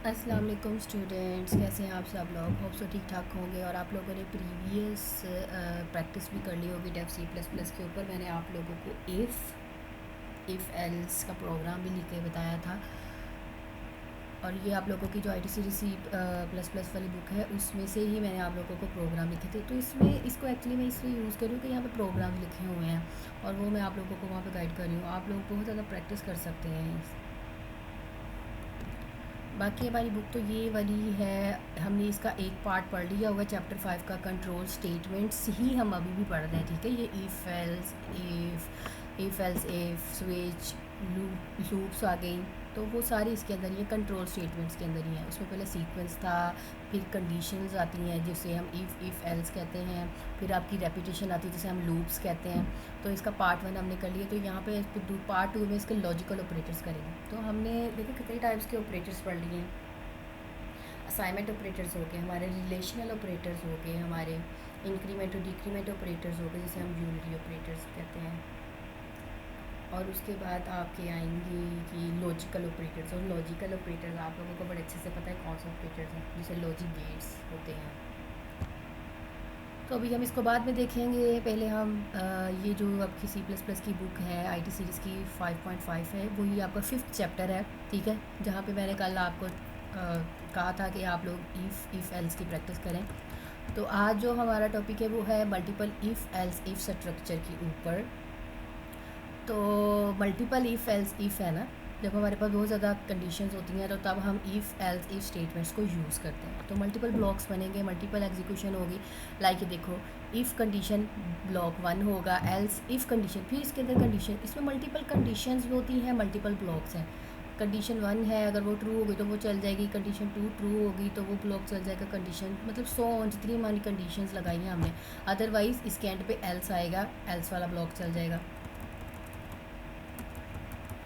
अस्सलाम वालेकुम स्टूडेंट्स, कैसे हैं आप सब लोग। होप सो ठीक ठाक होंगे और आप लोगों ने प्रीवियस प्रैक्टिस भी कर ली होगी डेफ सी प्लस प्लस के ऊपर। मैंने आप लोगों को इफ़ एल्स का प्रोग्राम भी लिख के बताया था और ये आप लोगों की जो I T C C plus plus वाली बुक है उसमें से ही मैंने आप लोगों को प्रोग्राम लिखे थे। तो इसमें इसको एक्चुअली मैं इसलिए यूज़ कर रही हूँ कि यहाँ पे प्रोग्राम लिखे हुए हैं और वो मैं आप लोगों को वहाँ पे गाइड कर रही हूँ। आप लोग बहुत ज़्यादा प्रैक्टिस कर सकते हैं। बाकी हमारी बुक तो ये वाली है, हमने इसका एक पार्ट पढ़ लिया होगा। चैप्टर 5 का कंट्रोल स्टेटमेंट्स ही हम अभी भी पढ़ रहे हैं, ठीक है। ये if else if switch loops आ गई, तो वो सारी इसके अंदर ये कंट्रोल स्टेटमेंट्स के अंदर ही है। उसमें पहले सीक्वेंस था, फिर कंडीशंस आती हैं जिसे हम इफ़ एल्स कहते हैं, फिर आपकी रेपिटेशन आती है जिसे हम लूप्स कहते हैं। तो इसका पार्ट 1 हमने कर लिया। तो यहाँ पे पार्ट 2 में इसके लॉजिकल ऑपरेटर्स करेंगे। तो हमने देखिए कितने टाइप्स के ऑपरेटर्स पढ़ लिए हैं। असाइनमेंट ऑपरेटर्स हो गए हमारे, रिलेशनल ऑपरेटर्स हो गए हमारे, इंक्रीमेंट और डिक्रीमेंट ऑपरेटर्स हो गए जिसे हम यूनिटी ऑपरेटर्स कहते हैं। और उसके बाद आपके आएंगे कि लॉजिकल ऑपरेटर्स। और लॉजिकल ऑपरेटर्स आप लोगों को बड़े अच्छे से पता है कौन से ऑपरेटर्स हैं, जिसे लॉजिक गेट्स होते हैं। तो अभी हम इसको बाद में देखेंगे। पहले हम ये जो आपकी सी प्लस प्लस की बुक है आई टी सीरीज़ की 5.5 है, वही आपका 5th चैप्टर है, ठीक है। जहाँ पे मैंने कल आपको कहा था कि आप लोग इफ़ एल्स की प्रैक्टिस करें। तो आज जो हमारा टॉपिक है वो है multiple if else if structure के ऊपर। तो मल्टीपल इफ़ एल्स इफ़ है ना, जब हमारे पास बहुत ज़्यादा कंडीशंस होती हैं तो तब हम इफ़ एल्स इफ़ स्टेटमेंट्स को यूज़ करते हैं। तो मल्टीपल ब्लॉक्स बनेंगे, मल्टीपल एग्जीक्यूशन होगी। लाइक ये देखो, इफ़ कंडीशन ब्लॉक 1 होगा, एल्स इफ़ कंडीशन, फिर इसके अंदर कंडीशन। इसमें मल्टीपल कंडीशंस भी होती हैं, मल्टीपल ब्लॉक्स हैं। कंडीशन 1 है, अगर वो ट्रू होगी तो वो चल जाएगी। कंडीशन 2 ट्रू होगी तो वो ब्लॉक चल जाएगा। कंडीशन मतलब 100 जितनी हमारी कंडीशंस लगाई हैं हमने, अदरवाइज़ इसके एंड पे एल्स आएगा, एल्स वाला ब्लॉक चल जाएगा।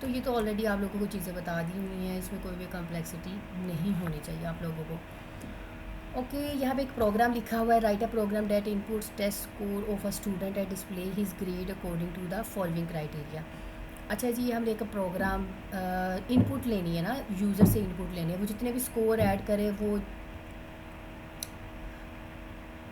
तो ये तो ऑलरेडी आप लोगों को चीज़ें बता दी हुई हैं, इसमें कोई भी कॉम्प्लेक्सिटी नहीं होनी चाहिए आप लोगों को। ओके, यहाँ पे एक प्रोग्राम लिखा हुआ है, write a program that inputs test score of a student and display his grade according to the following criteria. अच्छा जी, हमने एक प्रोग्राम इनपुट लेनी है ना, यूज़र से इनपुट लेनी है। वो जितने भी स्कोर ऐड करे वो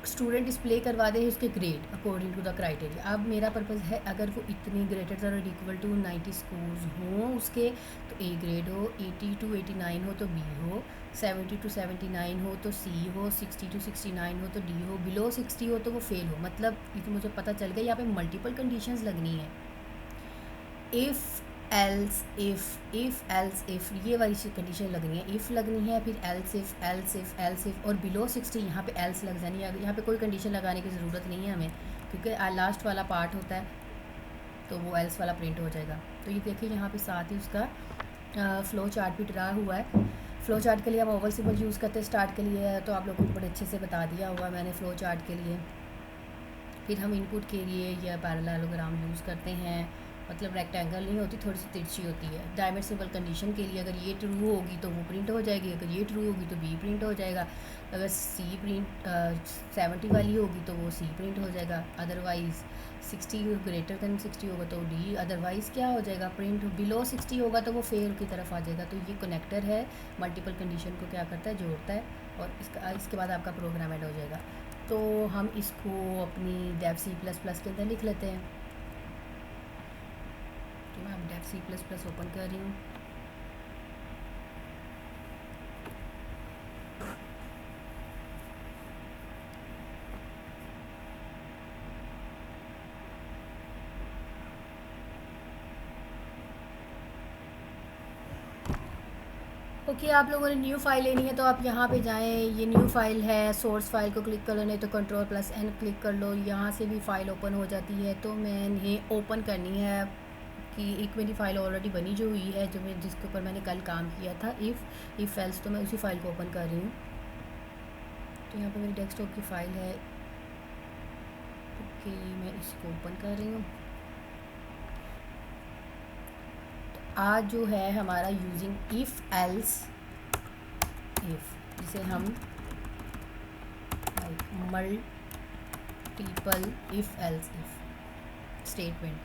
स्टूडेंट डिस्प्ले करवा दे उसके grade according to the criteria. अब मेरा पर्पज़ है अगर वो इतनी greater than equal to 90 scores हों उसके तो ए ग्रेड हो, 80 to 89 हो तो बी हो, 70 to 79 हो तो सी हो, 60 to 69 हो तो डी हो, बिलो 60 हो तो वो फेल हो। मतलब ये तो मुझे पता चल गया यहाँ पे मल्टीपल कंडीशंस लगनी है। इफ़ एल्स इफ़ ये वाली कंडीशन लगनी है, इफ़ लगनी है, फिर एल्स इफ़ और बिलो 60 यहाँ पे एल्स लग जानी है। यहाँ पे कोई कंडीशन लगाने की ज़रूरत नहीं है हमें, क्योंकि लास्ट वाला पार्ट होता है तो वो एल्स वाला प्रिंट हो जाएगा। तो ये देखिए यहाँ पे साथ ही उसका फ़्लो चार्ट भी ड्रा हुआ है। फ़्लो चार्ट के लिए हम ओवल सिंबल यूज़ करते हैं स्टार्ट के लिए, तो आप लोगों को बड़े अच्छे से बता दिया होगा मैंने फ़्लो चार्ट के लिए। फिर हम इनपुट के लिए यह पैरेललोग्राम यूज़ करते हैं, मतलब रेक्टेंगल नहीं होती, थोड़ी सी तिरछी होती है। डायमंड सिंबल कंडीशन के लिए अगर ये ट्रू होगी तो वो प्रिंट हो जाएगी, अगर ये ट्रू होगी तो बी प्रिंट हो जाएगा, अगर सी प्रिंट 70 वाली होगी तो वो सी प्रिंट हो जाएगा, अदरवाइज़ 60 ग्रेटर दैन 60 होगा तो डी, अदरवाइज़ क्या हो जाएगा प्रिंट, बिलो 60 होगा तो वो फेल की तरफ आ जाएगा। तो ये कनेक्टर है, मल्टीपल कंडीशन को क्या करता है, जोड़ता है और इसके बाद आपका प्रोग्राम ऐड हो जाएगा। तो हम इसको अपनी डेव सी प्लस प्लस के अंदर लिख लेते हैं। तो मैं अब Dev C plus plus open कर रही हूँ। ओके, आप लोगों ने न्यू फाइल लेनी है तो आप यहाँ पे जाएं, ये न्यू फाइल है, सोर्स फाइल को क्लिक कर लो, नहीं तो कंट्रोल प्लस एन क्लिक कर लो, यहाँ से भी फ़ाइल ओपन हो जाती है। तो मैंने ओपन करनी है कि एक मेरी फ़ाइल ऑलरेडी बनी जो हुई है, जो मैं जिसके ऊपर मैंने कल काम किया था, इफ़ एल्स, तो मैं उसी फ़ाइल को ओपन कर रही हूँ। तो यहाँ पर मेरी डेस्कटॉप की फ़ाइल है। ओके, मैं इसको ओपन कर रही हूँ। आज जो है हमारा यूजिंग इफ़ एल्स इफ़, जिसे हम multiple if else if statement.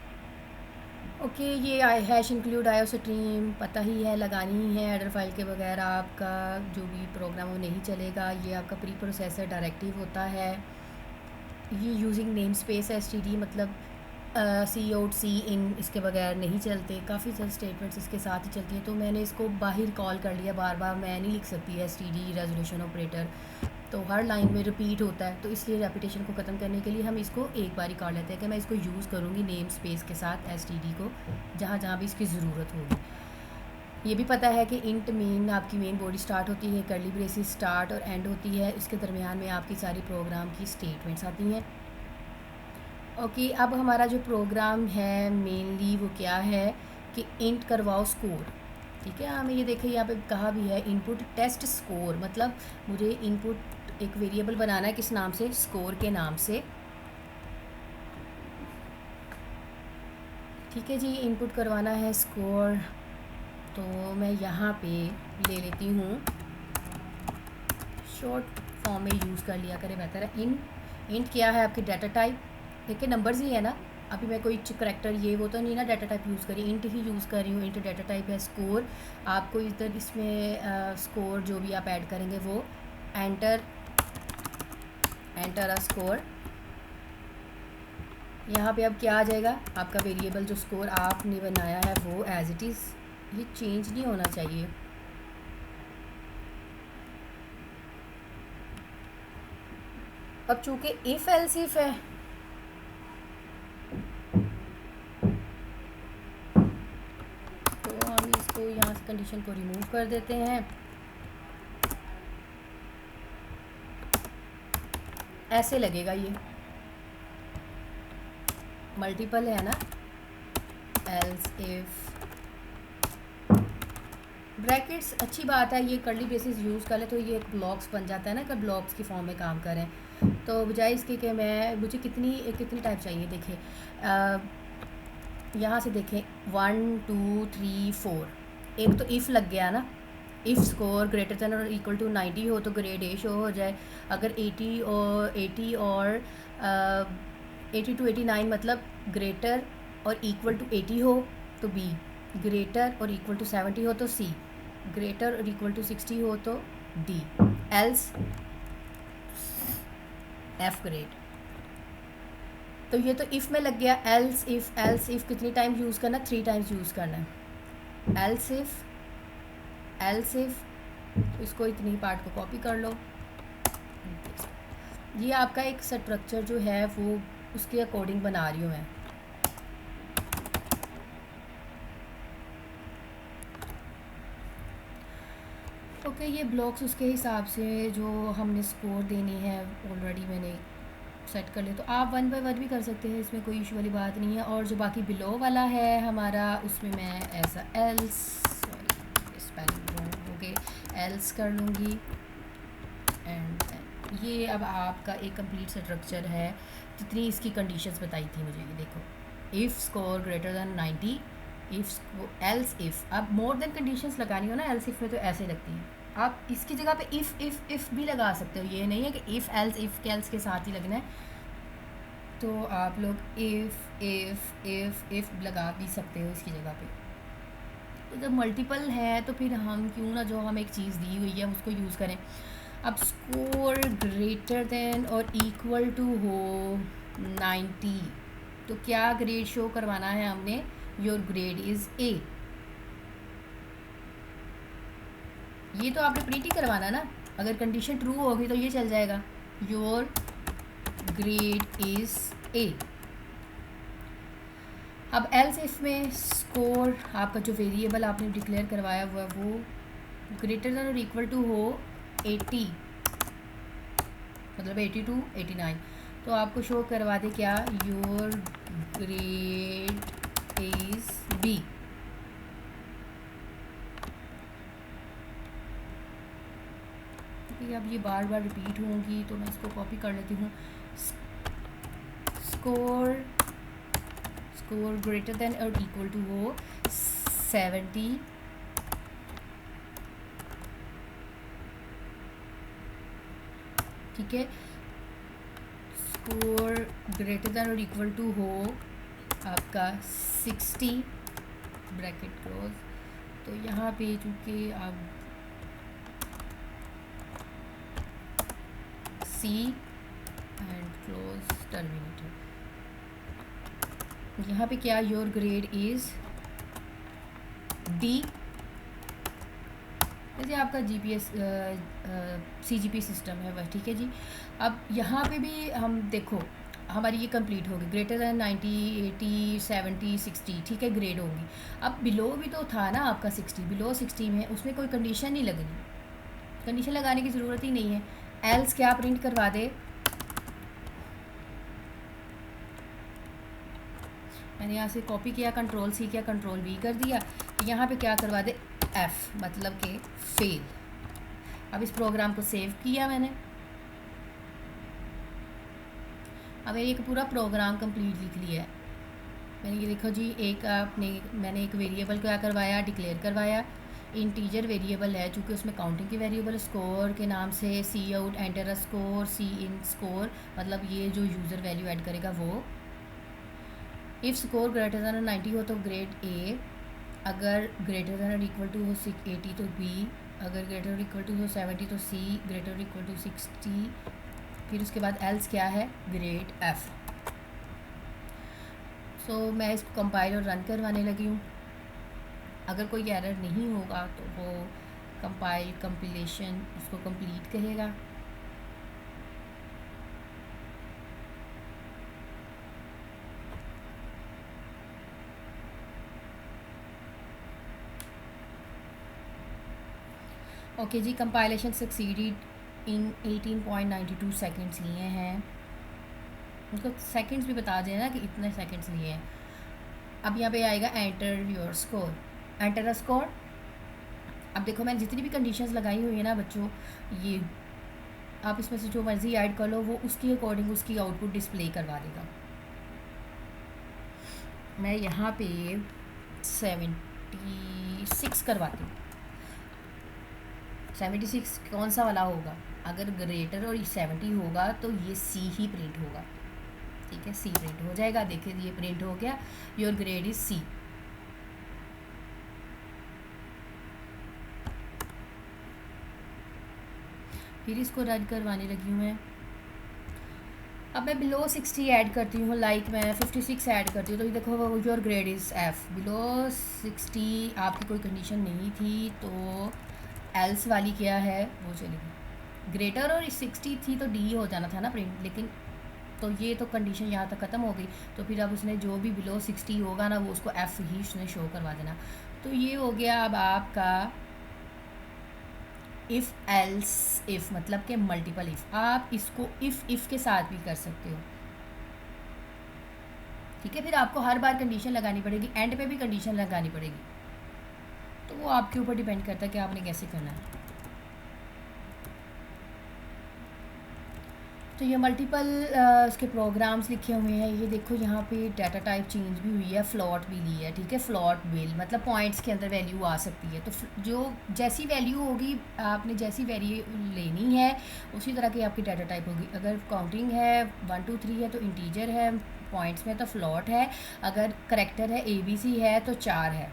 Okay, ये हैश इंक्लूड आयो स्ट्रीम पता ही है, लगानी ही है। हेडर फाइल के बगैर आपका जो भी प्रोग्राम वो नहीं चलेगा। ये आपका प्री प्रोसेसर डायरेक्टिव होता है। ये यूजिंग नेम स्पेस एसटीडी, मतलब सी आउट सी इन इसके बगैर नहीं चलते। काफ़ी सारे स्टेटमेंट्स इसके साथ ही चलती हैं, तो मैंने इसको बाहर कॉल कर लिया। बार बार मैं नहीं लिख सकती एसटीडी रेजोल्यूशन ऑपरेटर, तो हर लाइन में रिपीट होता है। तो इसलिए रेपिटेशन को ख़त्म करने के लिए हम इसको एक बार ही कर लेते हैं कि मैं इसको यूज़ करूँगी नेम स्पेस के साथ एसटीडी को, जहाँ जहाँ भी इसकी ज़रूरत होगी। ये भी पता है कि इंट मेन आपकी मेन बॉडी स्टार्ट होती है, कर्ली ब्रेसिस स्टार्ट और एंड होती है, इसके दरमियान में आपकी सारी प्रोग्राम की स्टेटमेंट्स आती हैं। ओके, अब हमारा जो प्रोग्राम है मेनली वो क्या है कि इंट करवाओ स्कोर। ठीक है, हमें ये देखिए यहाँ पे कहा भी है इनपुट टेस्ट स्कोर, मतलब मुझे इनपुट एक वेरिएबल बनाना है किस नाम से, स्कोर के नाम से। ठीक है जी, इनपुट करवाना है स्कोर, तो मैं यहाँ पे ले लेती हूँ, शॉर्ट फॉर्म में यूज़ कर लिया करें बेहतर है। इंट क्या है आपकी डाटा टाइप, देखिए नंबर्स ही है ना, अभी मैं कोई करैक्टर ये वो तो नहीं ना डाटा टाइप यूज़ करी, इंट ही यूज़ कर रही हूँ। इंट डाटा टाइप है स्कोर। आपको इधर इसमें स्कोर जो भी आप ऐड करेंगे वो एंटर अ स्कोर। यहाँ पे अब क्या आ जाएगा, आपका वेरिएबल जो स्कोर आपने बनाया है वो एज इट इज़, ये चेंज नहीं होना चाहिए। अब चूँकि इफ़ एल्स इफ है, तो हम इसको यहाँ से कंडीशन को रिमूव कर देते हैं। ऐसे लगेगा, ये मल्टीपल है ना, एल्स इफ ब्रैकेट्स अच्छी बात है, ये कर्ली ब्रेसेस यूज़ कर ले तो ये एक ब्लॉक्स बन जाता है ना, कि ब्लॉक्स की फॉर्म में काम करें। तो बजाय इसके कि मुझे कितनी टाइप चाहिए, देखिए यहाँ से देखें 1 2 3 4, एक तो इफ़ लग गया ना, इफ़ स्कोर ग्रेटर दैन और इक्वल टू 90 हो तो ग्रेड ए शो हो जाए। अगर 80 और 80 टू 89 मतलब ग्रेटर और इक्वल टू 80 हो तो बी, ग्रेटर और इक्वल टू 70 हो तो सी, ग्रेटर और इक्वल टू 60 हो तो डी, एल्स एफ ग्रेड। तो ये तो इफ़ में लग गया। एल्स इफ़ कितनी टाइम यूज़ करना, 3 टाइम्स यूज़ करना है। एल्स इफ़ तो इसको इतनी पार्ट को कॉपी कर लो। ये आपका एक स्ट्रक्चर जो है वो उसके अकॉर्डिंग बना रही हूँ मैं। ओके, ये ब्लॉक्स उसके हिसाब से जो हमने स्कोर देनी है ऑलरेडी मैंने सेट कर लिया, तो आप 1 बाय 1 भी कर सकते हैं, इसमें कोई इशू वाली बात नहीं है। और जो बाकी बिलो वाला है हमारा, उसमें मैं ऐसा एल्स, सॉरी स्पेलिंग रॉन्ग हो गए, एल्स कर लूँगी। एंड ये अब आपका एक कंप्लीट स्ट्रक्चर है, जितनी इसकी कंडीशंस बताई थी मुझे। ये देखो, if score greater than 90, if else if, अब मोर देन कंडीशंस लगानी हो ना एल्स इफ़ में तो ऐसे लगती हैं। आप इसकी जगह पे इफ़ भी लगा सकते हो, ये नहीं है कि इफ़ एल्स के एल्स के साथ ही लगना है। तो आप लोग इफ़ लगा भी सकते हो इसकी जगह पे। तो जब मल्टीपल है तो फिर हम क्यों ना जो हम एक चीज़ दी हुई है उसको यूज़ करें। अब स्कोर ग्रेटर देन और इक्वल टू हो 90, तो क्या ग्रेड शो करवाना है हमने, योर ग्रेड इज़ ए। ये तो आपने प्रिंट ही करवाना ना, अगर कंडीशन ट्रू होगी तो ये चल जाएगा, योर ग्रेड इज़ ए। अब एल्स इफ में स्कोर आपका जो वेरिएबल आपने डिक्लेयर करवाया हुआ है वो ग्रेटर देन और इक्वल टू हो 80, मतलब 80 टू 89, तो आपको शो करवा दे क्या, योर ग्रेड इज़ बी। अब ये बार बार रिपीट होंगी तो मैं इसको कॉपी कर लेती हूँ। स्कोर ग्रेटर देन और इक्वल टू हो 70, ठीक है। स्कोर ग्रेटर देन और इक्वल टू हो आपका 60 ब्रैकेट क्लोज। तो यहाँ पे चूँकि आप सी एंड क्लोज टर्मिनेटर, यहाँ पे क्या योर ग्रेड इज़ डी। जैसे आपका जीपीएस सीजीपी सिस्टम है वह, ठीक है जी। अब यहाँ पे भी हम देखो हमारी ये कंप्लीट होगी, ग्रेटर दैन 90, 80, 70, 60, ठीक है, ग्रेड होगी। अब बिलो भी तो था ना आपका 60, बिलो 60 में उसमें कोई कंडीशन नहीं लगनी, कंडीशन लगाने की ज़रूरत ही नहीं है। एल्स क्या प्रिंट करवा दे, मैंने यहाँ से कॉपी किया, कंट्रोल सी किया, कंट्रोल वी कर दिया, तो यहाँ पे क्या करवा दे, एफ मतलब कि फेल। अब इस प्रोग्राम को सेव किया मैंने, अब एक पूरा प्रोग्राम कंप्लीट लिख लिया है मैंने। ये देखो जी, मैंने एक वेरिएबल क्या करवाया, डिक्लेयर करवाया, इंटीजर वेरिएबल है चूँकि उसमें काउंटिंग की वेरिएबल स्कोर के नाम से cout enter a score, cin score, मतलब ये जो यूज़र वैल्यू ऐड करेगा वो। इफ़ स्कोर ग्रेटर दैन 90 हो तो ग्रेड ए, अगर ग्रेटर दैन इक्वल टू हो 80 तो बी, अगर ग्रेटर इक्वल टू हो 70 तो सी, ग्रेटर इक्वल टू 60, फिर उसके बाद एल्स क्या है, ग्रेड एफ। सो मैं इसको कंपाइल और रन करवाने लगी हूँ। अगर कोई एरर नहीं होगा तो वो कंपाइल कंपिलेशन इसको कंप्लीट कहेगा। ओके जी, कंपाइलेशन सक्सीडेड इन 18.92 सेकेंड्स लिए हैं, उनको सेकंड्स भी बता देना कि इतने सेकंड्स लिए हैं। अब यहाँ पे आएगा enter your score, enter a score. अब देखो मैंने जितनी भी कंडीशंस लगाई हुई है ना बच्चों, ये आप इसमें से जो मर्ज़ी ऐड कर लो वो उसकी अकॉर्डिंग उसकी आउटपुट डिस्प्ले करवा देगा। मैं यहाँ पे 76 करवाती हूँ। 76 कौन सा वाला होगा, अगर ग्रेटर और 70 होगा तो ये सी ही प्रिंट होगा, ठीक है, सी प्रिंट हो जाएगा। देखिए ये प्रिंट हो गया, योर ग्रेड इज सी। फिर इसको रन करवाने लगी हूँ मैं। अब मैं बिलो 60 ऐड करती हूँ, लाइक मैं 56 ऐड करती हूँ, तो ये देखो your grade is F. Below 60 आपकी कोई कंडीशन नहीं थी तो एल्स वाली क्या है वो चलेगी। ग्रेटर और 60 थी तो डी हो जाना था ना प्रिंट, लेकिन तो ये तो कंडीशन यहाँ तक ख़त्म हो गई। तो फिर अब उसने जो भी बिलो 60 होगा ना वो उसको एफ़ ही उसने शो करवा देना। तो ये हो गया अब आपका इफ़ एल्स इफ़, मतलब कि मल्टीपल इफ़। आप इसको इफ़ के साथ भी कर सकते हो, ठीक है। फिर आपको हर बार कंडीशन लगानी पड़ेगी, एंड पे भी कंडीशन लगानी पड़ेगी, तो वो आपके ऊपर डिपेंड करता है कि आपने कैसे करना है। तो ये मल्टीपल इसके प्रोग्राम्स लिखे हुए हैं। ये देखो यहाँ पे डाटा टाइप चेंज भी हुई है, फ्लॉट भी ली है, ठीक है। फ्लॉट बिल मतलब पॉइंट्स के अंदर वैल्यू आ सकती है, तो जो जैसी वैल्यू होगी आपने जैसी वैल्यू लेनी है उसी तरह की आपकी डाटा टाइप होगी। अगर काउंटिंग है 1 2 3 है तो इंटीजर है, पॉइंट्स में तो फ्लॉट है, अगर करेक्टर है ABC है तो 4 है।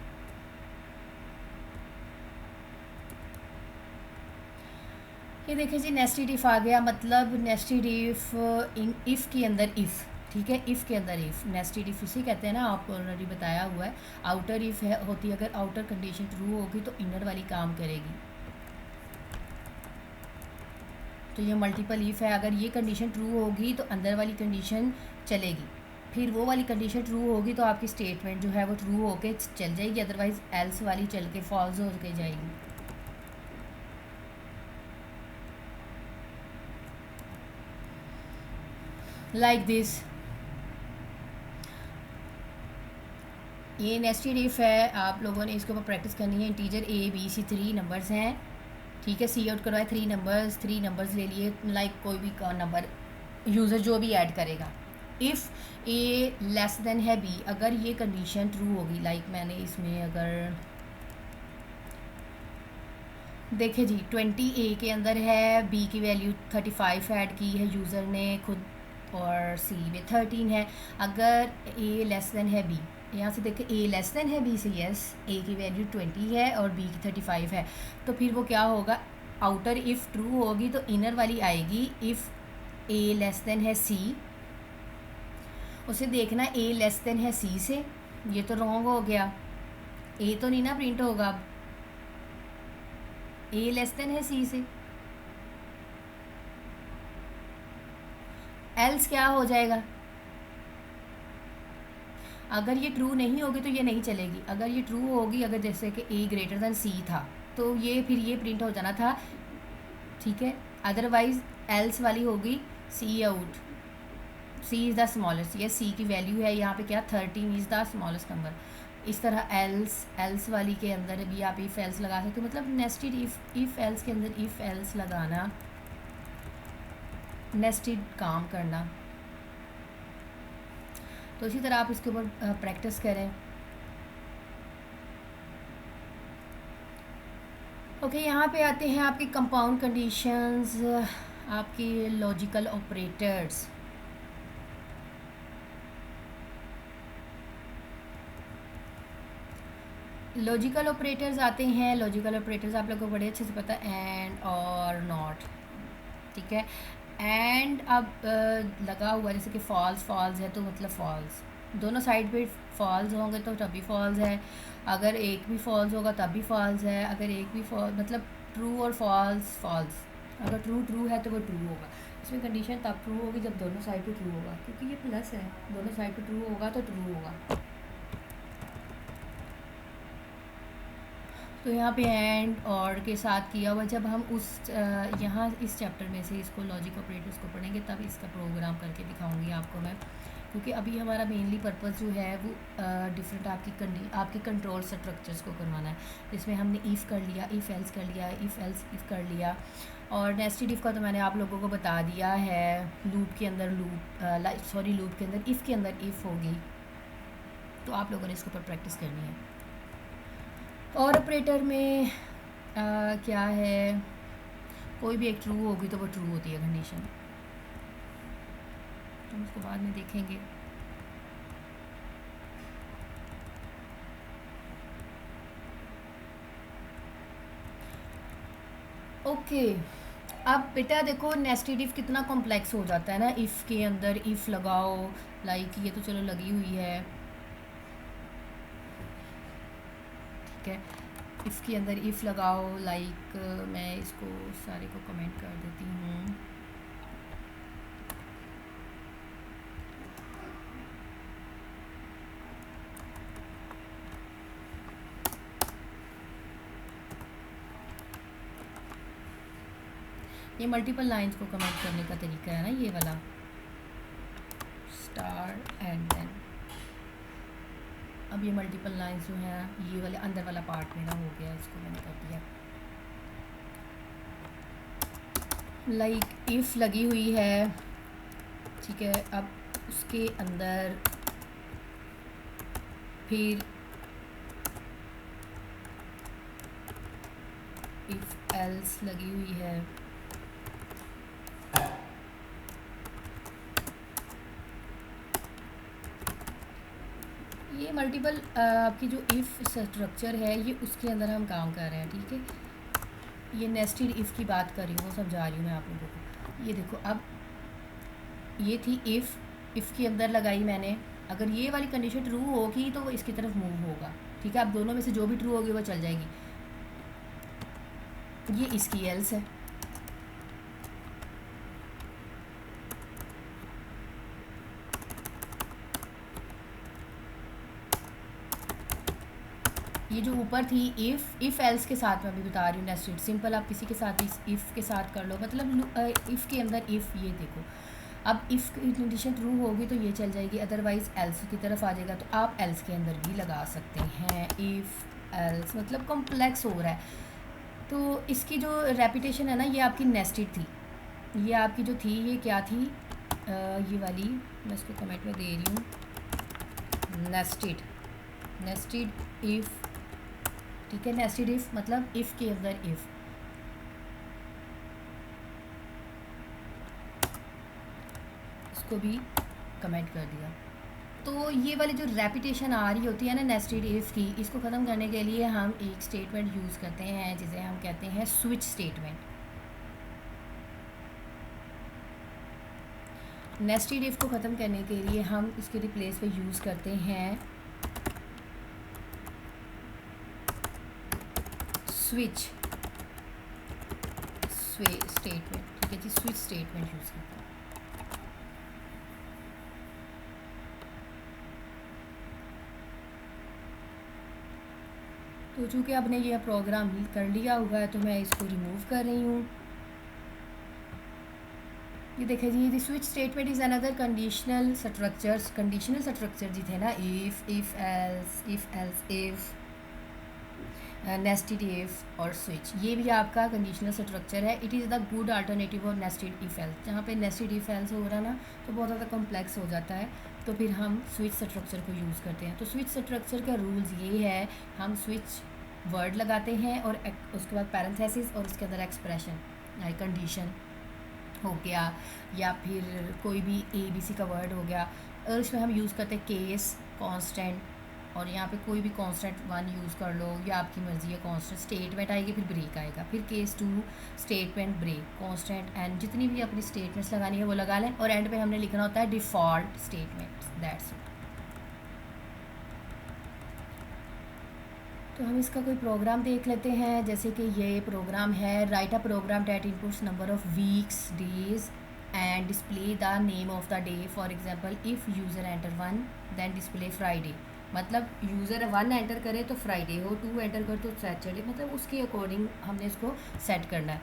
ये देखिए जी, नेस्टेड इफ़ आ गया, मतलब नेस्टेड इफ़ इन इफ़ के अंदर इफ़, ठीक है, इफ़ के अंदर इफ़, नेस्टेड इफ़ इसे कहते हैं ना, आपको ऑलरेडी बताया हुआ है। आउटर इफ़ है होती है, अगर आउटर कंडीशन ट्रू होगी तो इनर वाली काम करेगी। तो ये मल्टीपल इफ़ है, अगर ये कंडीशन ट्रू होगी तो अंदर वाली कंडीशन चलेगी, फिर वो वाली कंडीशन ट्रू होगी तो आपकी स्टेटमेंट जो है वो ट्रू होके चल जाएगी, अदरवाइज़ एल्स वाली चल के फॉल्स हो के जाएगी। लाइक दिस, ये नेस्टेड इफ़ है, आप लोगों ने इसके ऊपर प्रैक्टिस करनी है। इंटीजर ABC 3 नंबर्स हैं, ठीक है। सी आउट करवाए 3 नंबर्स ले लिए, लाइक कोई भी नंबर यूज़र जो भी ऐड करेगा। इफ़ ए लेस देन है B, अगर ये कंडीशन ट्रू होगी, लाइक मैंने इसमें अगर देखे जी 20 A के अंदर है, B की वैल्यू 35 ऐड की है यूज़र ने खुद, और सी में 13 है। अगर ए लेस देन है बी, यहाँ से देखें ए लेस देन है बी से यस, ए की वैल्यू 20 है और बी की 35 है, तो फिर वो क्या होगा, आउटर इफ़ ट्रू होगी तो इनर वाली आएगी इफ़ ए लेस देन है सी। उसे देखना ए लेस देन है सी से, ये तो रॉन्ग हो गया, ए तो नहीं ना प्रिंट होगा, अब ए लेस देन है सी से, एल्स क्या हो जाएगा, अगर ये ट्रू नहीं होगी तो ये नहीं चलेगी, अगर ये ट्रू होगी, अगर जैसे कि ए ग्रेटर दैन सी था तो ये फिर ये प्रिंट हो जाना था, ठीक है। अदरवाइज एल्स वाली होगी cout, C is the smallest, ये सी की वैल्यू है यहाँ पे क्या 13 इज़ द स्मॉलेस्ट नंबर। इस तरह एल्स वाली के अंदर भी आप इफ़ एल्स लगा सकते हो, मतलब नेस्टेड इफ़ एल्स के अंदर इफ़ एल्स लगाना, नेस्टेड काम करना। तो इसी तरह आप इसके ऊपर प्रैक्टिस करें। ओके, यहाँ पे आते हैं आपके कंपाउंड कंडीशंस, आपके लॉजिकल ऑपरेटर्स। लॉजिकल ऑपरेटर्स आते हैं, लॉजिकल ऑपरेटर्स आप लोगों को बड़े अच्छे से पता है, एंड और नॉट, ठीक है। एंड अब लगा हुआ जैसे कि फॉल्स है तो मतलब फॉल्स, दोनों साइड पे फॉल्स होंगे तो तभी फॉल्स है, अगर एक भी फॉल्स होगा तब भी फॉल्स है, अगर एक भी फॉल्स मतलब ट्रू और फॉल्स, अगर ट्रू है तो वो ट्रू होगा। इसमें कंडीशन तब ट्रू होगी जब दोनों साइड पे ट्रू होगा, क्योंकि ये प्लस है, दोनों साइड पे ट्रू होगा तो ट्रू होगा। तो यहाँ पे एंड और के साथ किया हुआ, जब हम उस यहाँ इस चैप्टर में से इसको लॉजिक ऑपरेटर्स को पढ़ेंगे तब इसका प्रोग्राम करके दिखाऊंगी आपको मैं, क्योंकि अभी हमारा मेनली पर्पस जो है वो डिफरेंट आपकी कंट्रोल स्ट्रक्चर्स को करवाना है। इसमें हमने इफ़ कर लिया, इफ़ एल्स कर लिया, इफ़ एल्स इफ़ कर लिया, और नेस्टेड इफ़ का तो मैंने आप लोगों को बता दिया है। लूप के अंदर लूप के अंदर इफ़ होगी, तो आप लोगों ने इसके ऊपर प्रैक्टिस करनी है। और ऑपरेटर में क्या है, कोई भी एक ट्रू होगी तो वो ट्रू होती है कंडीशन, तो हम उसको बाद में देखेंगे। ओके, अब बेटा देखो नेस्टेड इफ़ कितना कॉम्प्लेक्स हो जाता है ना, इफ़ के अंदर इफ़ लगाओ, लाइक ये तो चलो लगी हुई है, ठीक है। इफ़ के अंदर इफ़ लगाओ, लाइक मैं इसको सारे को कमेंट कर देती हूँ। ये मल्टीपल लाइंस को कमेंट करने का तरीका है ना, ये वाला स्टार एंड देन। अब ये मल्टीपल लाइंस जो हैं, ये वाले अंदर वाला पार्ट मेरा हो गया, इसको मैंने कर दिया। लाइक इफ़ लगी हुई है, ठीक है, अब उसके अंदर फिर इफ़ एल्स लगी हुई है, ये मल्टीपल आपकी जो इफ़ स्ट्रक्चर है ये उसके अंदर हम काम कर रहे हैं, ठीक है। ये नेस्टेड इफ़ की बात कर रही हूँ, समझा रही हूँ मैं आप लोगों को। ये देखो, अब ये थी इफ़ के अंदर लगाई मैंने, अगर ये वाली कंडीशन ट्रू होगी तो वो इसकी तरफ मूव होगा, ठीक है। अब दोनों में से जो भी ट्रू होगी वो चल जाएगी, ये इसकी एल्स है, ये जो ऊपर थी इफ़ एल्स के साथ मैं अभी बता रही हूँ नेस्टेड, सिंपल आप किसी के साथ इफ़ के साथ कर लो, मतलब इफ़ के अंदर इफ़, ये देखो अब इफ़ कंडीशन ट्रू होगी तो ये चल जाएगी, अदरवाइज़ एल्स की तरफ आ जाएगा, तो आप एल्स के अंदर भी लगा सकते हैं। इफ़ एल्स मतलब कॉम्प्लेक्स हो रहा है, तो इसकी जो रेपिटेशन है ना, ये आपकी नेस्टेड थी, ये आपकी जो थी ये क्या थी, ये वाली मैं इसको कमेंट में दे रही हूँ, नेस्टेड इफ़, ठीक है। नेस्टेड इफ़ मतलब इफ़ के अंदर इफ़, इसको भी कमेंट कर दिया। तो ये वाली जो रेपिटेशन आ रही होती है ना नेस्टेड इफ़ की, इसको ख़त्म करने के लिए हम एक स्टेटमेंट यूज़ करते हैं जिसे हम कहते हैं स्विच स्टेटमेंट। नेस्टेड इफ़ को ख़त्म करने के लिए हम इसके रिप्लेस पे यूज़ करते हैं स्विच स्टेटमेंट। ठीक है जी, स्विच स्टेटमेंट यूज़ करते हैं। तो चूँकि आपने यह प्रोग्राम कर लिया हुआ है तो मैं इसको रिमूव कर रही हूँ। ये देखें जी, the switch statement is another conditional structures. Conditional structure जी थे ना, if else if, nested if और स्विच, ये भी आपका कंडीशनल स्ट्रक्चर है। It is the good alternative of nested if else. जहाँ पे नेस्टेड इफ़ एल्स हो रहा ना तो बहुत ज़्यादा कॉम्प्लेक्स हो जाता है, तो फिर हम स्विच स्ट्रक्चर को यूज़ करते हैं। तो स्विच स्ट्रक्चर का रूल्स ये है, हम स्विच वर्ड लगाते हैं और उसके बाद पैरेंथेसिस और उसके अंदर एक्सप्रेशन कंडीशन हो गया या फिर कोई भी ABC का वर्ड हो गया, और इसमें हम यूज़ करते हैं केस, कांस्टेंट, और यहाँ पे कोई भी कांस्टेंट 1 यूज़ कर लो या आपकी मर्ज़ी है। कांस्टेंट स्टेटमेंट आएगी, फिर ब्रेक आएगा, फिर case 2 statement break constant, and जितनी भी अपनी स्टेटमेंट्स लगानी है वो लगा लें, और एंड पे हमने लिखना होता है डिफ़ॉल्ट स्टेटमेंट्स, दैट्स इट। तो हम इसका कोई प्रोग्राम देख लेते हैं। जैसे कि ये प्रोग्राम है, write a program that inputs number of weeks days and display the name of the day. For example, if user enter 1 then display Friday. मतलब यूज़र 1 एंटर करे तो फ्राइडे हो, 2 एंटर करे तो सैटरडे, मतलब उसके अकॉर्डिंग हमने इसको सेट करना है।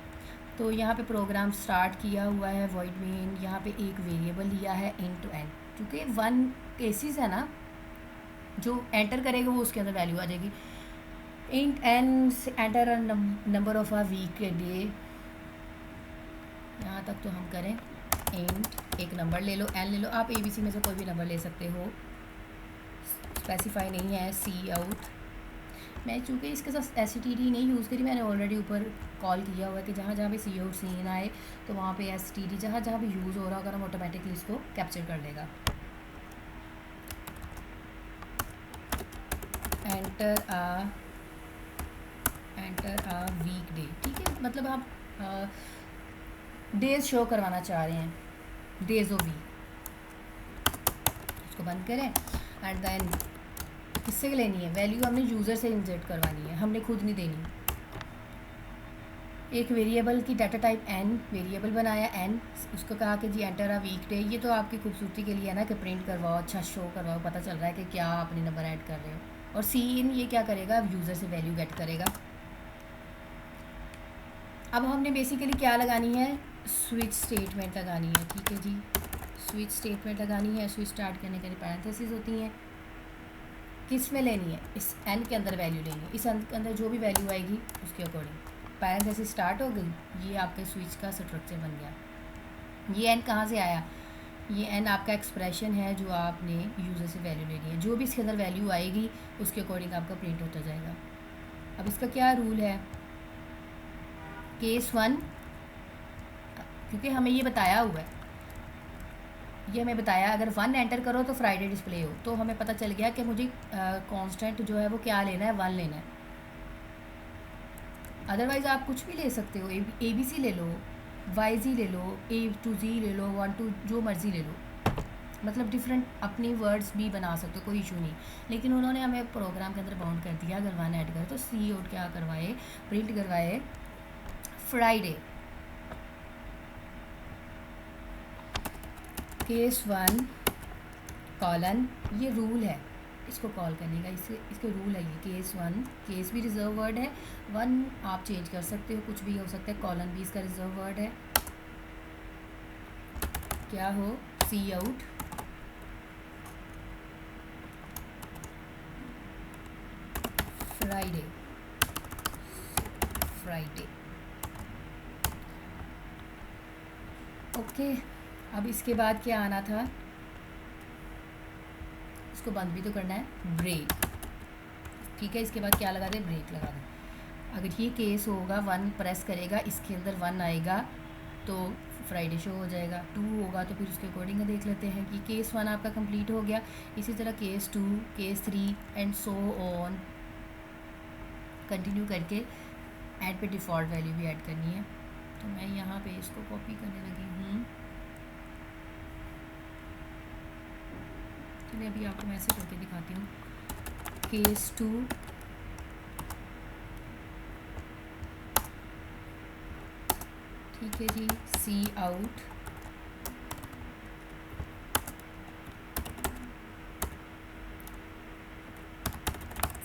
तो यहाँ पे प्रोग्राम स्टार्ट किया हुआ है वॉइड मेन। यहाँ पे एक वेरिएबल लिया है int n, क्योंकि 1 केसेस है ना, जो एंटर करेगा वो उसके अंदर वैल्यू आ जाएगी। int n enter a number of a week day. यहाँ तक तो हम करें int एक नंबर ले लो, n ले लो, आप ABC में से कोई भी नंबर ले सकते हो, स्पेसिफाई नहीं है। सी आउट, मैं चूँकि इसके साथ STD नहीं यूज़ करी, मैंने ऑलरेडी ऊपर कॉल किया हुआ है कि जहाँ जहाँ भी सी आउट सीन आए तो वहाँ पे STD जहाँ जहाँ भी यूज़ हो रहा होगा, हम ऑटोमेटिकली इसको कैप्चर कर लेगा। Enter a week day. ठीक है, मतलब आप डेज शो करवाना चाह रहे हैं, डेज ऑफ वीक। इसको बंद करें एंड देन किससे लेनी है वैल्यू, हमने यूज़र से इंसर्ट करवानी है, हमने खुद नहीं देनी। एक वेरिएबल की डाटा टाइप n, वेरिएबल बनाया n, उसको कहा कि जी एंटर अ वीक डे। ये तो आपकी खूबसूरती के लिए है ना कि प्रिंट करवाओ, अच्छा शो करवाओ, पता चल रहा है कि क्या आपने नंबर ऐड कर रहे हो। और सी इन, ये क्या करेगा, अब यूज़र से वैल्यू गेट करेगा। अब हमने बेसिकली क्या लगानी है, स्विच स्टेटमेंट लगानी है। ठीक है जी, स्विच स्टेटमेंट लगानी है। स्विच स्टार्ट करने के लिए पैरेंथेसिस होती हैं, किस में लेनी है, इस n के अंदर वैल्यू लेनी है, इस n के अंदर जो भी वैल्यू आएगी उसके अकॉर्डिंग पैरेंथेसिस स्टार्ट हो गई। ये आपके स्विच का स्ट्रक्चर बन गया। ये n कहाँ से आया, ये n आपका एक्सप्रेशन है जो आपने यूज़र से वैल्यू लेनी है, जो भी इसके अंदर वैल्यू आएगी उसके अकॉर्डिंग आपका प्रिंट होता जाएगा। अब इसका क्या रूल है, केस 1, क्योंकि हमें ये बताया हुआ है, ये हमें बताया अगर 1 एंटर करो तो फ्राइडे डिस्प्ले हो, तो हमें पता चल गया कि मुझे कांस्टेंट जो है वो क्या लेना है, 1 लेना है। अदरवाइज़ आप कुछ भी ले सकते हो, ABC ले लो, YZ ले लो, A to Z ले लो, 1 to जो मर्ज़ी ले लो, मतलब डिफरेंट अपनी वर्ड्स भी बना सकते हो, कोई इशू नहीं। लेकिन उन्होंने हमें प्रोग्राम के अंदर बाउंड कर दिया, अगर 1 ऐड करें तो सी आउट क्या करवाए, प्रिंट करवाए फ्राइडे। केस 1 कॉलन, ये रूल है इसको कॉल करने का, इसके रूल है ये। केस 1, केस भी रिजर्व वर्ड है, 1 आप चेंज कर सकते हो, कुछ भी हो सकता है। कॉलन भी इसका रिजर्व वर्ड है, क्या हो, सी आउट फ्राइडे, फ्राइडे। ओके, अब इसके बाद क्या आना था, इसको बंद भी तो करना है, ब्रेक। ठीक है, इसके बाद क्या लगा दें, ब्रेक लगा दें। अगर ये केस होगा, 1 प्रेस करेगा, इसके अंदर 1 आएगा, तो फ्राइडे शो हो जाएगा। 2 होगा तो फिर उसके अकॉर्डिंग देख लेते हैं कि केस 1 आपका कंप्लीट हो गया। इसी तरह case 2, case 3 and so on continue करके ऐड पे डिफ़ॉल्ट वैल्यू भी ऐड करनी है। तो मैं यहाँ पे इसको कॉपी करने लगी हूँ। चलिए अभी आपको मैं ऐसे करके दिखाती हूँ। केस 2 ठीक है जी, सी आउट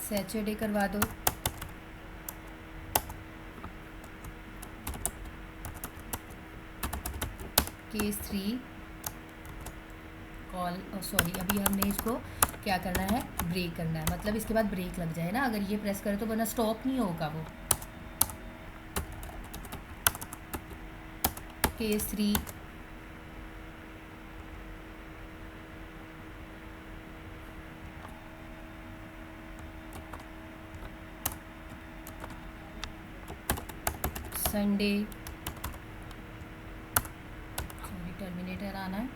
सैटरडे करवा दो। केस 3 कॉल सॉरी अभी हमने इसको क्या करना है, ब्रेक करना है, मतलब इसके बाद ब्रेक लग जाए ना, अगर ये प्रेस करें तो वरना स्टॉप नहीं होगा वो। केस 3 संडे सॉरी टर्मिनेटर आना है,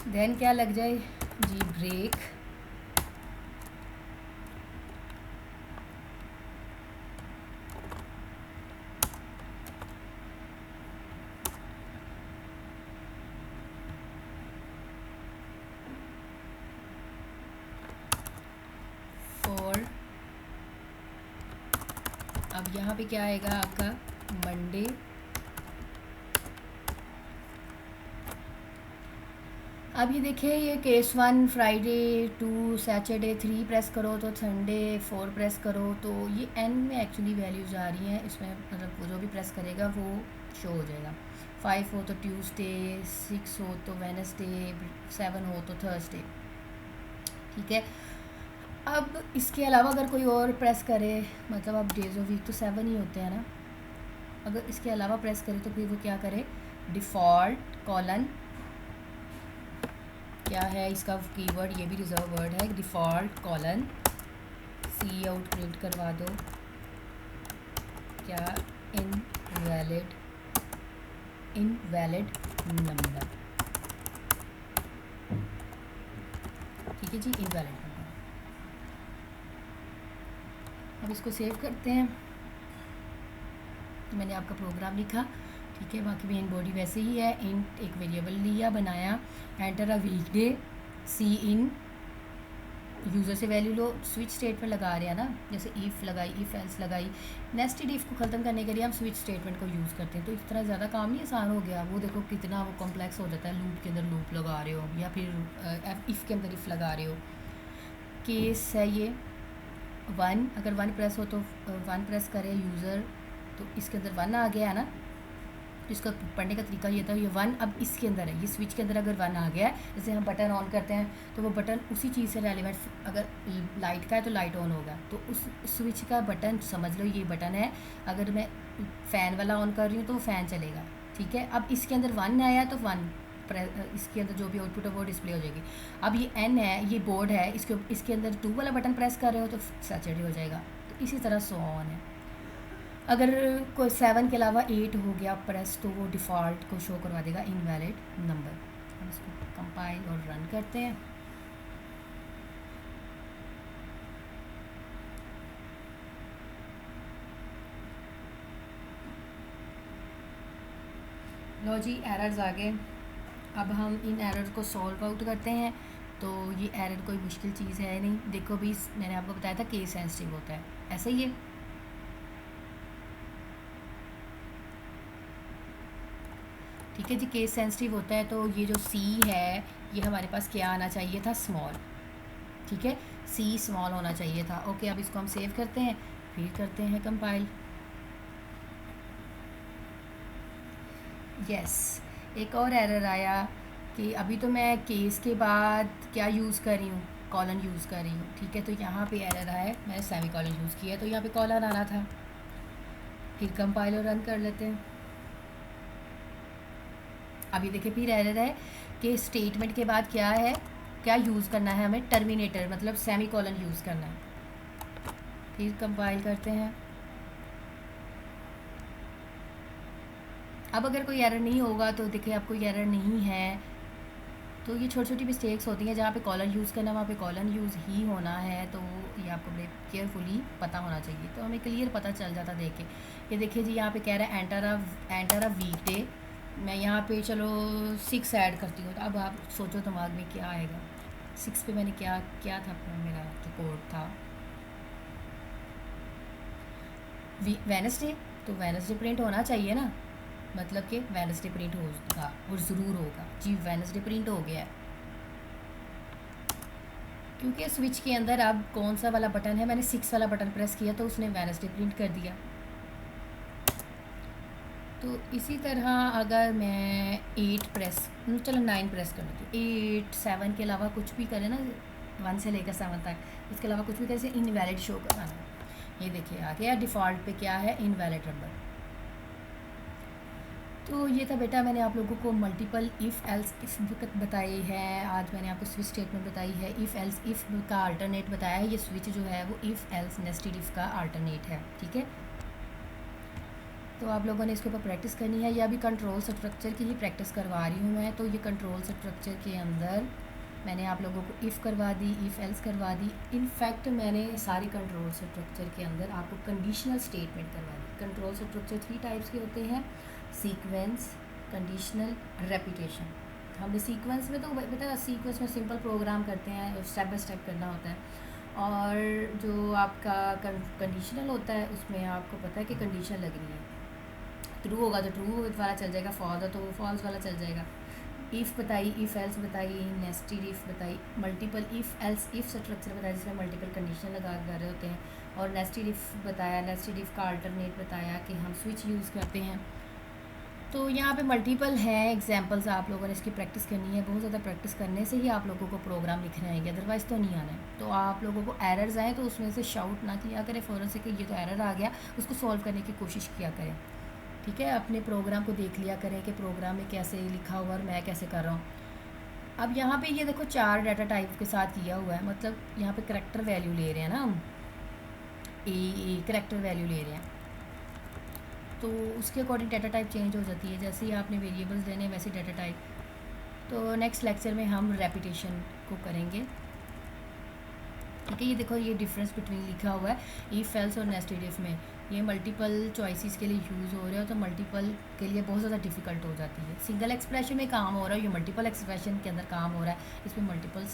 देन क्या लग जाए जी, ब्रेक। फॉर अब यहाँ पे क्या आएगा आपका, मंडे अब ये देखिए, ये केस 1 फ्राइडे 2 सैटरडे 3 प्रेस करो तो संडे 4 प्रेस करो तो ये एन में एक्चुअली वैल्यूज़ आ रही हैं इसमें, मतलब वो जो भी प्रेस करेगा वो शो हो जाएगा। 5 हो तो ट्यूसडे, 6 हो तो वेडनेसडे, 7 हो तो थर्सडे। ठीक है, अब इसके अलावा अगर कोई और प्रेस करे, मतलब अब डेज ऑफ वीक तो 7 ही होते हैं ना, अगर इसके अलावा प्रेस करे तो फिर वो क्या करे, डिफ़ॉल्ट कॉलन क्या है इसका कीवर्ड, ये भी रिजर्व वर्ड है, डिफ़ॉल्ट कॉलन सी आउट प्रिंट करवा दो, क्या इनवैलिड नंबर। ठीक है जी, इनवैलिड नंबर। अब इसको सेव करते हैं। मैंने आपका प्रोग्राम लिखा, ठीक है, बाकी मेन बॉडी वैसे ही है। इंट एक वेरिएबल लिया, बनाया, enter a weekday, cin user से वैल्यू लो, स्विच स्टेटमेंट लगा रहे हैं ना, जैसे इफ़ लगाई, इफ़ एल्स लगाई। नेस्टेड इफ़ को ख़त्म करने के लिए हम स्विच स्टेटमेंट को यूज़ करते हैं, तो इस तरह ज़्यादा काम नहीं आसान हो गया। वो देखो कितना वो कॉम्प्लेक्स हो जाता है, लूप के अंदर लूप लगा रहे हो या फिर इफ़ के अंदर इफ़ लगा रहे हो। केस है ये 1, अगर 1 प्रेस हो तो 1 प्रेस करे यूज़र, तो इसके अंदर 1 आ गया है ना, तो इसका पढ़ने का तरीका ये था, ये 1 अब इसके अंदर है, ये स्विच के अंदर अगर 1 आ गया है, जैसे हम बटन ऑन करते हैं तो वो बटन उसी चीज़ से रेलिवेंट, अगर लाइट का है तो लाइट ऑन होगा, तो उस स्विच का बटन समझ लो ये बटन है। अगर मैं फ़ैन वाला ऑन कर रही हूँ तो वो फ़ैन चलेगा। ठीक है, अब इसके अंदर 1 आया तो 1 इसके अंदर जो भी आउटपुट है वो डिस्प्ले हो जाएगी। अब ये एन है, ये बोर्ड है, इसके अंदर 2 वाला बटन प्रेस कर रहे हो तो सैटरडे हो जाएगा। तो इसी तरह सो ऑन है। अगर कोई 7 के अलावा 8 हो गया प्रेस तो वो डिफ़ॉल्ट को शो करवा देगा इनवैलिड नंबर। हम इसको कंपाइल और रन करते हैं। लो जी, एरर्स आ गए। अब हम इन एरर को सॉल्व आउट करते हैं। तो ये एरर कोई मुश्किल चीज़ है नहीं। देखो भी मैंने आपको बताया था केस सेंसिटिव होता है, ऐसा ही है। ठीक है जी, केस सेंसिटिव होता है, तो ये जो सी है ये हमारे पास क्या आना चाहिए था, स्मॉल। ठीक है, सी स्मॉल होना चाहिए था। ओके, अब इसको हम सेव करते हैं, फिर करते हैं कंपाइल। यस, एक और एरर आया कि अभी तो मैं केस के बाद क्या यूज़ कर रही हूँ, कॉलन यूज़ कर रही हूँ। ठीक है, तो यहाँ पे एरर आया, मैंने सेमी कॉलन यूज़ किया तो यहाँ पे कॉलन आना था। फिर कंपाइल और रन कर लेते हैं। अभी देखिए फिर एरर है कि स्टेटमेंट के बाद क्या है, क्या यूज़ करना है हमें, टर्मिनेटर, मतलब सेमी कॉलन यूज़ करना है। फिर कंपाइल करते हैं। अब अगर कोई एरर नहीं होगा तो देखिए आप कोई एरर नहीं है, तो ये छोटी छोटी मिस्टेक्स होती हैं। जहाँ पे कॉलन यूज़ करना वहाँ पे कॉलन यूज़ ही होना है, तो ये आपको बड़े केयरफुली पता होना चाहिए, तो हमें क्लियर पता चल जाता देख के। ये देखिए जी यहाँ पे कह रहा है एंटर अ वीक डे, मैं यहाँ पे चलो 6 ऐड करती हूँ। अब आप सोचो दिमाग में क्या आएगा। 6 पे मैंने क्या क्या था अपना, मेरा जो कोड था वेडनेसडे, तो वेडनेसडे प्रिंट होना चाहिए ना, मतलब कि वेडनेसडे प्रिंट होगा और ज़रूर होगा जी। वेडनेसडे प्रिंट हो गया है, क्योंकि स्विच के अंदर अब कौन सा वाला बटन है, मैंने 6 वाला बटन प्रेस किया तो उसने वेडनेसडे प्रिंट कर दिया। तो इसी तरह अगर मैं 8 प्रेस, चलो 9 प्रेस कर लेती हूँ, 8 7 के अलावा कुछ भी करें ना, 1 से लेकर 7 तक, इसके अलावा कुछ भी करें, इनवैलिड शो कराना। ये देखिए आ गया डिफ़ॉल्ट पे क्या है, इनवैलिड नंबर। तो ये था बेटा, मैंने आप लोगों को मल्टीपल इफ़ एल्स इफ बताई है, आज मैंने आपको स्विच स्टेटमेंट बताई है, इफ़ एल्स इफ़ का अल्टरनेट बताया है। ये स्विच जो है वो इफ़ एल्स नेस्टेड इफ़ का अल्टरनेट है, ठीक है। तो आप लोगों ने इसके ऊपर प्रैक्टिस करनी है, या अभी कंट्रोल स्ट्रक्चर की ही प्रैक्टिस करवा रही हूँ मैं। तो ये कंट्रोल स्ट्रक्चर के अंदर मैंने आप लोगों को इफ़ करवा दी, इफ़ एल्स करवा दी। इनफैक्ट मैंने सारी कंट्रोल स्ट्रक्चर के अंदर आपको कंडीशनल स्टेटमेंट करवा दी। कंट्रोल स्ट्रक्चर 3 टाइप्स के होते हैं, सीक्वेंस, कंडीशनल, रेपिटेशन। हमने सीक्वेंस में तो पता, सीक्वेंस में सिंपल प्रोग्राम करते हैं, स्टेप बाय स्टेप करना होता है। और जो आपका कंडीशनल होता है उसमें आपको पता है कि कंडीशन लग रही है, ट्रू होगा तो ट्रू वाला चल जाएगा, फॉल्स है तो फॉल्स वाला चल जाएगा। इफ़ बताई, इफ़ एल्स बताई, नेस्टेड इफ़ बताई, multiple if else if structure बताया जिसमें मल्टीपल कंडीशन लगा कर रहे होते हैं, और नेस्टेड इफ़ बताया, नेस्टेड इफ़ का अल्टरनेट बताया कि हम स्विच यूज़ करते हैं। तो यहाँ पे मल्टीपल हैं एग्जांपल्स, आप लोगों ने इसकी प्रैक्टिस करनी है। बहुत ज़्यादा प्रैक्टिस करने से ही आप लोगों को प्रोग्राम लिखने आएंगे, अदरवाइज़ तो नहीं आना है। तो आप लोगों को एरर्स आए तो उसमें से शाउट ना किया करें फ़ौरन से कि ये तो एरर आ गया, उसको सॉल्व करने की कोशिश किया करें, ठीक है। अपने प्रोग्राम को देख लिया करें कि प्रोग्राम में कैसे लिखा हुआ और मैं कैसे कर रहा हूँ। अब यहाँ पे ये देखो 4 डाटा टाइप के साथ किया हुआ है, मतलब यहाँ पे करैक्टर वैल्यू ले रहे हैं ना हम, ए करैक्टर वैल्यू ले रहे हैं, तो उसके अकॉर्डिंग डाटा टाइप चेंज हो जाती है। जैसे ही आपने वेरिएबल्स देने वैसे डाटा टाइप। तो नेक्स्ट लेक्चर में हम रेपिटेशन को करेंगे, ठीक है। ये देखो ये डिफरेंस बिटवीन लिखा हुआ है इफ़ एल्स और नेस्टेड इफ़ में, ये मल्टीपल चॉइसेस के लिए यूज़ हो रहे हो, तो मल्टीपल के लिए बहुत ज़्यादा डिफ़िकल्ट हो जाती है। सिंगल एक्सप्रेशन में काम हो रहा है, ये मल्टीपल एक्सप्रेशन के अंदर काम हो रहा है, इसमें मल्टीपल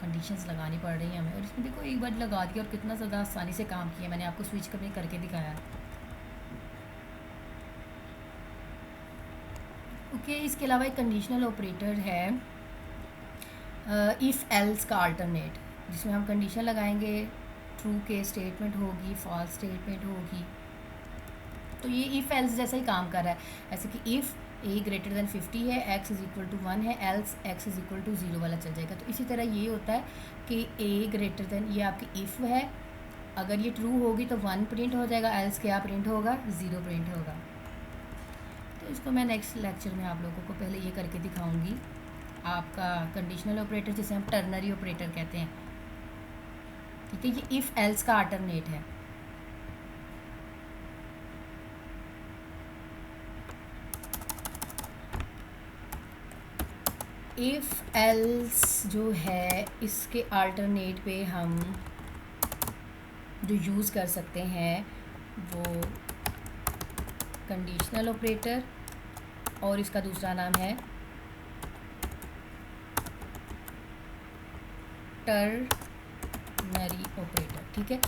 कंडीशंस लगानी पड़ रही हैं हमें। और इसमें देखो एक बार लगा दिया और कितना ज़्यादा आसानी से काम किया, मैंने आपको स्विच करके दिखाया। ओके, इसके अलावा एक कंडीशनल ऑपरेटर है इफ़ एल्स का अल्टरनेट, जिसमें हम कंडीशन लगाएंगे, ट्रू के स्टेटमेंट होगी, फॉल्स स्टेटमेंट होगी। तो ये इफ़ एल्स जैसा ही काम कर रहा है, ऐसे कि इफ़ ए ग्रेटर देन 50 है, एक्स इज़ इक्वल टू 1 है, else X is equal to 0 वाला चल जाएगा। तो इसी तरह ये होता है कि ए ग्रेटर देन, ये आपकी इफ़ है, अगर ये ट्रू होगी तो 1 प्रिंट हो जाएगा, एल्स क्या प्रिंट होगा, 0 प्रिंट होगा। तो इसको मैं नेक्स्ट लेक्चर में आप लोगों को पहले ये करके दिखाऊंगी। आपका कंडीशनल ऑपरेटर जिसे हम टर्नरी ऑपरेटर कहते हैं, ठीक है, ये इफ़ एल्स का अल्टरनेट है। इफ़ एल्स जो है इसके अल्टरनेट पे हम जो यूज़ कर सकते हैं वो कंडीशनल ऑपरेटर, और इसका दूसरा नाम है टर्नरी ऑपरेटर, ठीक है।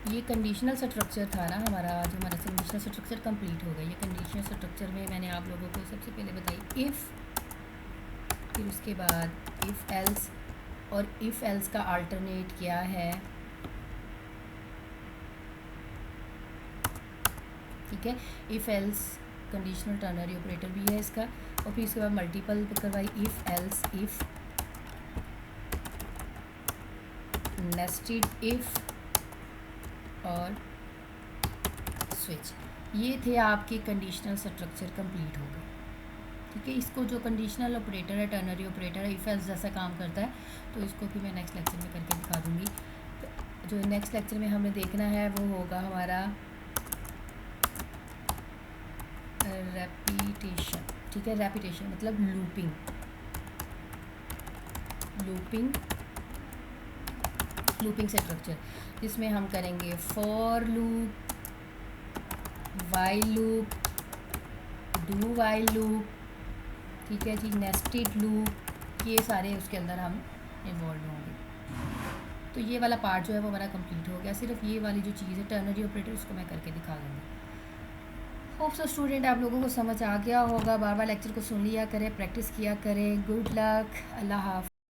ये कंडीशनल स्ट्रक्चर था ना हमारा, आज हमारा कंडीशनल स्ट्रक्चर कंप्लीट हो गया। ये कंडीशनल स्ट्रक्चर में मैंने आप लोगों को सबसे पहले बताई इफ़, फिर उसके बाद इफ़ एल्स, और इफ़ एल्स का अल्टरनेट क्या है, ठीक है। If else conditional ternary operator भी है इसका, और फिर इसके बाद मल्टीपल करवाई, if else if, nested if और स्विच। ये थे आपके कंडीशनल स्ट्रक्चर कंप्लीट हो गए, ठीक है। इसको जो कंडीशनल ऑपरेटर है, टर्नरी ऑपरेटर है, इफ एल्स जैसा काम करता है, तो इसको भी मैं नेक्स्ट लेक्चर में करके दिखा दूँगी। तो जो नेक्स्ट लेक्चर में हमें देखना है वो होगा हमारा रेपिटेशन। ठीक है, रेपिटेशन मतलब लूपिंग, लूपिंग स्ट्रक्चर, जिसमें हम करेंगे for loop, while loop, do while loop, ठीक है जी, नेस्टेड लूप, ये सारे उसके अंदर हम इन्वॉल्व होंगे। तो ये वाला पार्ट जो है वो हमारा कंप्लीट हो गया। सिर्फ ये वाली जो चीज़ है टर्नरी ऑपरेटर, उसको मैं करके दिखा दूँगी। होप सो स्टूडेंट आप लोगों को समझ आ गया होगा। बार बार लेक्चर को सुन लिया करें, प्रैक्टिस किया करें। गुड लक, अल्लाह हाफ़िज़।